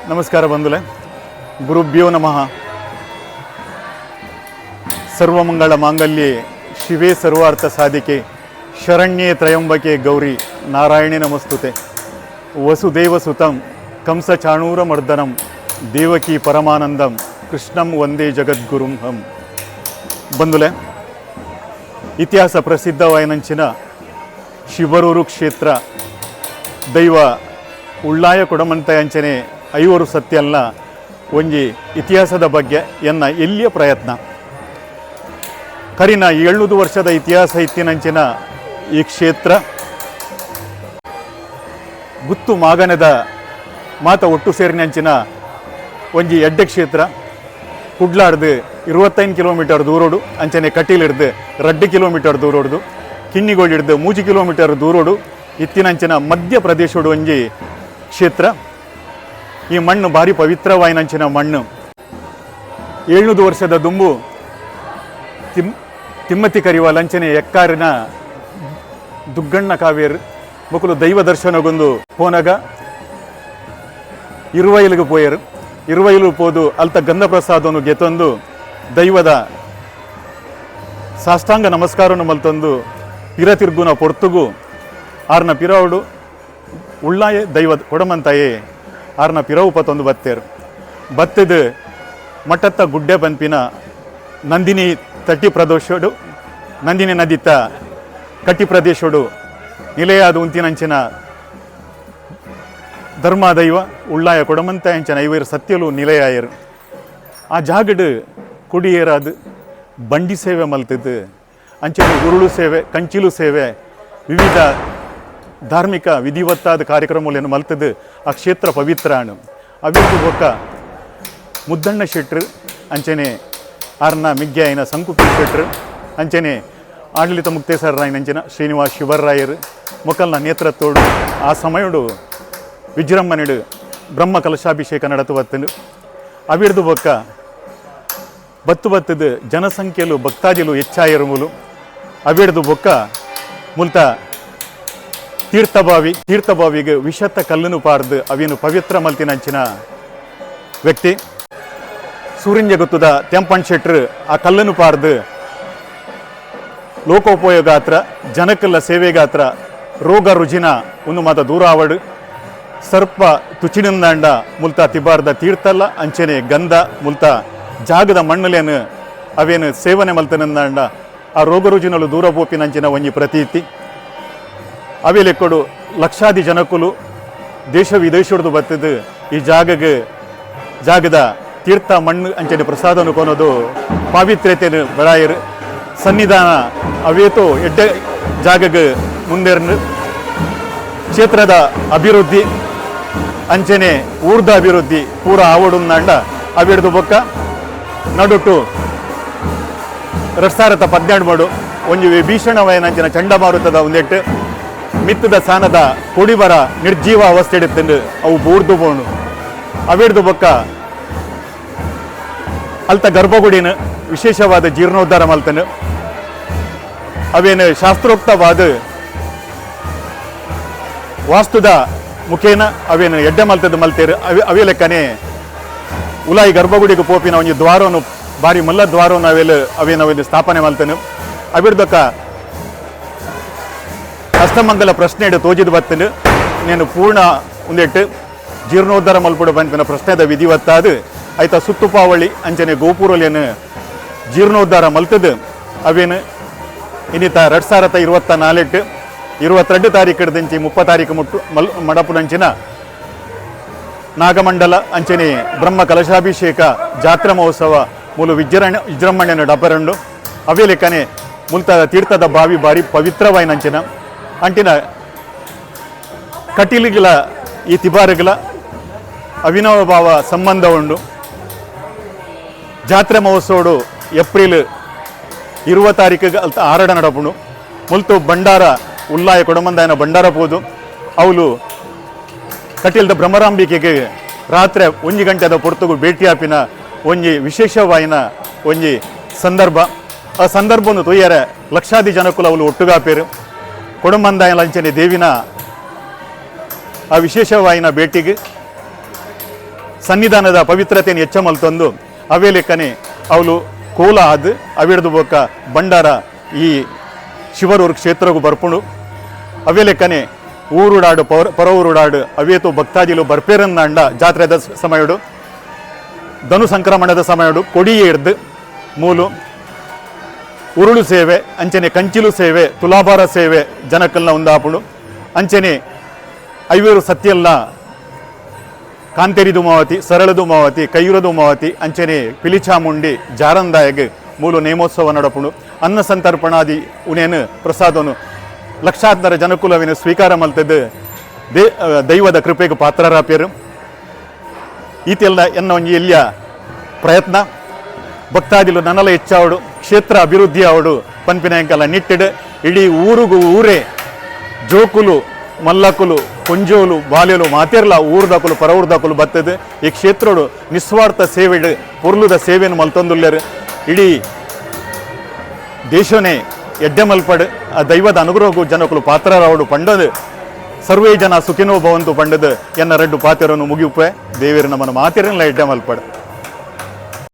ನಮಸ್ಕಾರ ಬಂಧುಲೆ. ಗುರುಭ್ಯೋ ನಮಃ. ಸರ್ವಮಂಗಳ ಮಾಂಗಲ್ಯೆ ಶಿವೇ ಸರ್ವಾರ್ಥ ಸಾಧಿಕೆ ಶರಣ್ಯೇ ತ್ರಯಂಬಕೆ ಗೌರಿ ನಾರಾಯಣಿ ನಮಸ್ತುತೆ. ವಸುದೇವ ಸುತಂ ಕಂಸ ಚಾಣೂರ ಮರ್ದನಂ ದೇವಕಿ ಪರಮಾನಂದಂ ಕೃಷ್ಣಂ ವಂದೇ ಜಗದ್ಗುರುಂ ಹಂ. ಬಂಧುಲೆ, ಇತಿಹಾಸ ಪ್ರಸಿದ್ಧವಾಯಿನಂಚಿನ ಶಿವರೂರು ಕ್ಷೇತ್ರ ದೈವ ಉಳ್ಳಾಯ ಕೊಡಮಂತ ಅಂಚನೆ ಐವರು ಸತ್ಯಲ್ಲ ಒಂಜಿ ಇತಿಹಾಸದ ಬಗ್ಗೆ ಎನ್ನ ಎಲ್ಲಿಯ ಪ್ರಯತ್ನ ಕರಿನ 700 ವರ್ಷದ ಇತಿಹಾಸ ಇತ್ತಿನಂಚಿನ ಈ ಕ್ಷೇತ್ರ ಗುತ್ತು ಮಾಗನದ ಮಾತ ಒಟ್ಟು ಸೇರಿನಂಚಿನ ಒಂಜಿ ಎಡ್ಡೆ ಕ್ಷೇತ್ರ. ಕುಡ್ಲಾಡ್ದು 25 ಕಿಲೋಮೀಟರ್ ದೂರೋಡು ಅಂಚನೆ ಕಟೀಲಿಡ್ದು 2 ಕಿಲೋಮೀಟರ್ ದೂರೋಡ್ದು ಕಿನ್ನಿಗೋಳಿಡ್ದು 3 ಕಿಲೋಮೀಟರ್ ದೂರೋಡು ಇತ್ತಿನಂಚಿನ ಮಧ್ಯ ಪ್ರದೇಶೋಡು ಒಂಜಿ ಕ್ಷೇತ್ರ. ಈ ಮಣ್ಣು ಭಾರಿ ಪವಿತ್ರವಾಯಿನಂಚಿನ ಮಣ್ಣು. 700 ವರ್ಷದ ದುಂಬು ತಿಮ್ಮತಿ ಕರಿವ ಲಂಚನೆ ಎಕ್ಕಾರಿನ ದುಗ್ಗಣ್ಣ ಕಾವೇರು ಮಕ್ಕಳು ದೈವ ದರ್ಶನಗೊಂದು ಪೋನಗ ಇರುವೈಲಿಗೆ ಪೋಯರು. ಇರುವೈಲು ಪೋದು ಅಲ್ತ ಗಂಧ ಪ್ರಸಾದವನ್ನು ಗೆತ್ತೊಂದು ದೈವದ ಸಾಷ್ಟಾಂಗ ನಮಸ್ಕಾರವನ್ನು ಮಲ್ತೊಂದು ಪಿರ ತಿರ್ಗುನ ಪೊರ್ತುಗು ಆರ್ನ ಪಿರವಡು ಉಳ್ಳಾಯ ದೈವ ಕೊಡಮಂತಾಯೇ ಆರ್ನ ಪಿರವು ಪತ್ತೊಂದು ಬತ್ತೇರು. ಬತ್ತದ ಮಟ್ಟತ್ತ ಗುಡ್ಡೆ ಪಂಪಿನ ನಂದಿನಿ ತಟ್ಟಿ ಪ್ರದೇಶಡು ನಂದಿನಿ ನದಿತ ಕಟ್ಟಿ ಪ್ರದೇಶಡು ನಿಲೆಯಾದ ಉಂತಿನಂಚಿನ ಧರ್ಮ ದೈವ ಉಳ್ಳಾಯ ಕೊಡಮಂತ ಅಂಚನ ಐವರು ಸತ್ಯಲು ನಿಲೆಯಾಯರು. ಆ ಜಾಗಡು ಕುಡಿಯೇರಾದು ಬಂಡಿ ಸೇವೆ ಮಲ್ತದ್ದು ಅಂಚನೆ ಉರುಳು ಸೇವೆ ಕಂಚಿಲು ಸೇವೆ ವಿವಿಧ ಧಾರ್ಮಿಕ ವಿಧಿವತ್ತಾದ ಕಾರ್ಯಕ್ರಮಗಳನ್ನು ಮಲ್ತದ್ದು ಆ ಕ್ಷೇತ್ರ ಪವಿತ್ರ ಅಣು. ಅವಿರ್ದು ಬೊಕ್ಕ ಮುದ್ದಣ್ಣ ಶೆಟ್ರು ಅಂಚನೆ ಆರ್ನ ಮಿಗ್ಗಾಯಿನ ಸಂಕುಪಿ ಶೆಟ್ರು ಅಂಚನೆ ಆಡಳಿತ ಮುಕ್ತೇಸರಾಯನಂಚಿನ ಶ್ರೀನಿವಾಸ್ ಶಿವರಾಯರು ಮೊಕಲ್ನ ನೇತೃತ್ವಡು ಆ ಸಮಯಡು ವಿಜೃಂಭಣೆಡು ಬ್ರಹ್ಮ ಕಲಶಾಭಿಷೇಕ ನಡತುವತ್ತನು. ಅವಿರ್ದು ಬೊಕ್ಕ ಬತ್ತದು ಜನಸಂಖ್ಯೆಲು ಭಕ್ತಾದಿಲು ಹೆಚ್ಚಾಯಿರುಮುಲು. ಅವಿರ್ದು ಬೊಕ್ಕ ಮುಲ್ತ ತೀರ್ಥಭಾವಿಗೆ ವಿಷತ್ತ ಕಲ್ಲನ್ನು ಪಾರ್ದು ಅವೇನು ಪವಿತ್ರ ಮಲ್ತಿನಂಚಿನ ವ್ಯಕ್ತಿ. ಸೂರ್ಯಂಜ ಗೊತ್ತದ ತೆಂಪಣ್ ಶೆಟ್ರು ಆ ಕಲ್ಲನ್ನು ಪಾರ್ದು ಲೋಕೋಪಯೋಗಾತ್ರ ಜನಕ್ಕಲ್ಲ ಸೇವೆಗಾತ್ರ ರೋಗ ರುಜಿನ ಒಂದು ಮಾತ ದೂರ ಆವಡು ಸರ್ಪ ತುಚಿನಿಂದಾಂಡ ಮುಲ್ತ ತಿಬಾರ್ದ ತೀರ್ಥಲ್ಲ ಅಂಚನೆ ಗಂಧ ಮುಲ್ತ ಜಾಗದ ಮಣ್ಣಲೇನು ಅವೇನು ಸೇವನೆ ಮಲ್ತನಿಂದಾಂಡ ಆ ರೋಗ ರುಜಿನಲು ದೂರ ಬೋಪಿನಂಚಿನ ಒಂಜಿ ಪ್ರತೀತಿ. ಅವೇಲೆಕ್ಕೊಡು ಲಕ್ಷಾದಿ ಜನಕ್ಕುಲು ದೇಶ ವಿದೇಶದ್ದು ಬರ್ತದ್ದು ಈ ಜಾಗದ ತೀರ್ಥ ಮಣ್ಣು ಅಂಚನೆ ಪ್ರಸಾದನು ಕೊನೋದು ಪಾವಿತ್ರ್ಯತೆಯನ್ನು ಬೆಳಾಯರು ಸನ್ನಿಧಾನ ಅವೇತೋ ಎಡ್ಡೆ ಜಾಗಗೆ ಮುಂದೇರ್ನು ಕ್ಷೇತ್ರದ ಅಭಿವೃದ್ಧಿ ಅಂಚನೆ ಊರ್ದ ಅಭಿವೃದ್ಧಿ ಪೂರ ಆವಡುಂದಾಂಡ ಅವಿಡ್ದು ಬೊಕ್ಕ ನಡುಟು 2017 ಒಂಜಿ ಭೀಷಣವಾಯಿನಂಚಿನ ಚಂಡಮಾರುತದ ಒಂದೆಟ್ಟು ಮಿತ್ತದ ಸಾನದ ಕೊಡಿಬರ ನಿರ್ಜೀವ ಅವಸ್ಥೆ ಇಡುತ್ತಂಡು ಅವು ಬೂರ್ದು ಬೋಣು. ಅವಿಡ್ದು ಬೊಕ್ಕ ಅಲ್ತ ಗರ್ಭಗುಡಿನ ವಿಶೇಷವಾದ ಜೀರ್ಣೋದ್ಧಾರ ಮಲ್ತನು. ಅವೇನು ಶಾಸ್ತ್ರೋಕ್ತವಾದ ವಾಸ್ತುದ ಮುಖೇನ ಅವೇನು ಎಡ್ಡೆ ಮಲ್ತದ್ದು ಮಲ್ತೇರು. ಅವೇ ಲೆಕ್ಕನೆ ಉಲಾಯಿ ಗರ್ಭಗುಡಿಗೆ ಪೋಪಿನ ಒಂಜಿ ದ್ವಾರವನ್ನು ಭಾರಿ ಮಲ್ಲ ದ್ವಾರವನ್ನು ಅವೇನು ಸ್ಥಾಪನೆ ಮಲ್ತನು. ಅವಿಡ್ದಕ್ಕ ಅಷ್ಟಮಂಗಲ ಪ್ರಶ್ನೆ ಇಡು ತೋಜಿದು ಬತ್ತನು ನೀನು ಪೂರ್ಣ ಒಂದೆಟ್ಟು ಜೀರ್ಣೋದ್ಧಾರ ಮಲ್ಪಡು ಬಂತಿನ ಪ್ರಶ್ನೆದ ವಿಧಿವತ್ತಾದ ಆಯ್ತಾ ಸುತ್ತುಪಾವಳಿ ಅಂಚನೆ ಗೋಪುರಲೇನು ಜೀರ್ಣೋದ್ಧಾರ ಮಲ್ತದ್ದು ಅವೇನು ಇನ್ನಿತ 2024 22 ತಾರೀಕು ಹಿಡ್ದಂಚಿ 30 ತಾರೀಕು ಮುಟ್ಟು ಮಡಪುನಂಚಿನ ನಾಗಮಂಡಲ ಅಂಚನೆ ಬ್ರಹ್ಮ ಕಲಶಾಭಿಷೇಕ ಜಾತ್ರಾ ಮಹೋತ್ಸವ ಮೂಲ ವಿಜೃಂಭಣೆಯನ್ನು ಡಬ್ಬರಂಡು ಅವೇ ಲೆಕ್ಕನೆ ಮುಲ್ತ ತೀರ್ಥದ ಬಾವಿ ಬಾರಿ ಪವಿತ್ರವಾಯಿನಂಚಿನ ಅಂಟಿನ ಕಟೀಲಿಗಳ ಈ ತಿಬಾರುಗಳ ಅವಿನವ ಭಾವ ಸಂಬಂಧ ಉಂಡು. ಜಾತ್ರೆ ಮಹೋತ್ಸವಡು ಏಪ್ರಿಲ್ 20 ತಾರೀಕಿಗೆ ಅಲ್ತ ಆರಡ ನಡಪುಂಡು. ಮುಲ್ತು ಭಂಡಾರ ಉಳ್ಳಾಯ ಕೊಡಮಂದಾಯನ ಭಂಡಾರ ಪೋದು ಅವಳು ಕಟೀಲ್ದ ಬ್ರಹ್ಮರಾಂಬಿಕೆಗೆ ರಾತ್ರಿ 1 ಗಂಟೆದ ಪೊರ್ತುಗು ಭೇಟಿ ಆಪಿನ ಒಂಜಿ ವಿಶೇಷವಾಯಿನ ಒಂಜಿ ಸಂದರ್ಭ. ಆ ಸಂದರ್ಭವನ್ನು ತೊಯ್ಯರೆ ಲಕ್ಷಾದಿ ಜನಕ್ಕೂ ಅವಳು ಒಟ್ಟುಗಾಪೇರು ಕೊಡಮಂದಾಯ ಲಂಚನೆ ದೇವಿನ ಆ ವಿಶೇಷವಾಯಿನ ಭೇಟಿಗೆ ಸನ್ನಿಧಾನದ ಪವಿತ್ರತೆಯನ್ನು ಹೆಚ್ಚ ಮಲ್ತೊಂದು ಅವೇ ಲೆಕ್ಕನೆ ಅವಳು ಕೋಲ ಆದ್ ಅವಿಡ್ದು ಬೋಕ ಭಂಡಾರ ಈ ಶಿವರೂರು ಕ್ಷೇತ್ರಗೂ ಬರ್ಪುಂಡು ಅವೇ ಲೆಕ್ಕನೆ ಊರುಡಾಡು ಪರ ಊರುಡಾಡು ಅವೇತು ಭಕ್ತಾದಿಲು ಬರ್ಪೇರನ್ನಾಂಡ ಜಾತ್ರೆದ ಸಮಯಡು ಧನು ಸಂಕ್ರಮಣದ ಸಮಯಡು ಕೊಡಿ ಹಿಡ್ದು ಮೂಲು ಉರುಳು ಸೇವೆ ಅಂಚನೆ ಕಂಚಿಲು ಸೇವೆ ತುಲಾಭಾರ ಸೇವೆ ಜನಕ್ಕಲ್ನ ಉಂದಾಪುಡು ಅಂಚನೆ ಐವೇರು ಸತ್ಯಲ್ಲ ಕಾಂತೇರಿದು ಮಾವತಿ ಸರಳದು ಮಾವತಿ ಕೈಯುರದು ಮಾವತಿ ಅಂಚನೆ ಪಿಲಿಚಾಮುಂಡಿ ಜಾರಂದಾಯಗ್ ಮೂಲು ನೇಮೋತ್ಸವ ನಡಪುಂಡು ಅನ್ನ ಸಂತರ್ಪಣಾದಿ ಉನೇನು ಪ್ರಸಾದನು ಲಕ್ಷಾಂತರ ಜನಕುಲವಿನ ಸ್ವೀಕಾರ ಮಲ್ತದ್ದು ದೈವದ ಕೃಪೆಗೆ ಪಾತ್ರರಾಪ್ಯರು ಈತೆಲ್ಲ ಎನ್ನ ಒಂಜಿ ಎಲ್ಲಿಯ ಪ್ರಯತ್ನ ಭಕ್ತಾದಿಲು ನನಲ ಹೆಚ್ಚಾವಡು ಕ್ಷೇತ್ರ ಅಭಿವೃದ್ಧಿ ಆವಡು ಪನ್ಪಿನಾಯಂಕಲ ನಿಟ್ಟಿಡು ಇಡೀ ಊರಿಗೂ ಊರೇ ಜೋಕುಲು ಮಲ್ಲಕುಲು ಕೊಂಜೋಲು ಬಾಲ್ಯಲು ಮಾತೆರ್ಲ ಊರ್ದಾಕುಲು ಪರ ಊರ್ದಾಕುಲು ಬರ್ತದೆ ಈ ಕ್ಷೇತ್ರಡು ನಿಸ್ವಾರ್ಥ ಸೇವೆಡು ಪೊರ್ಲುದ ಸೇವೆಯನ್ನು ಮಲ್ತೊಂದುಲ್ಯರು ಇಡೀ ದೇಶನೇ ಎಡ್ಡೆ ಮಲ್ಪಡು ಆ ದೈವದ ಅನುಗ್ರಹಕ್ಕೂ ಜನಕುಲು ಪಾತ್ರರಾವಡು ಪಂಡದು ಸರ್ವೇ ಜನ ಸುಖಿನೋ ಭವಂತು ಪಂಡದು ಎನ್ನ ರೆಡ್ಡು ಪಾತೆರನ್ನು ಮುಗಿಯುಪ್ಪೆ ದೇವೇರು ನಮ್ಮನ್ನು ಮಾತೆರಲ್ಲ ಎಡ್ಡೆ ಮಲ್ಪಡು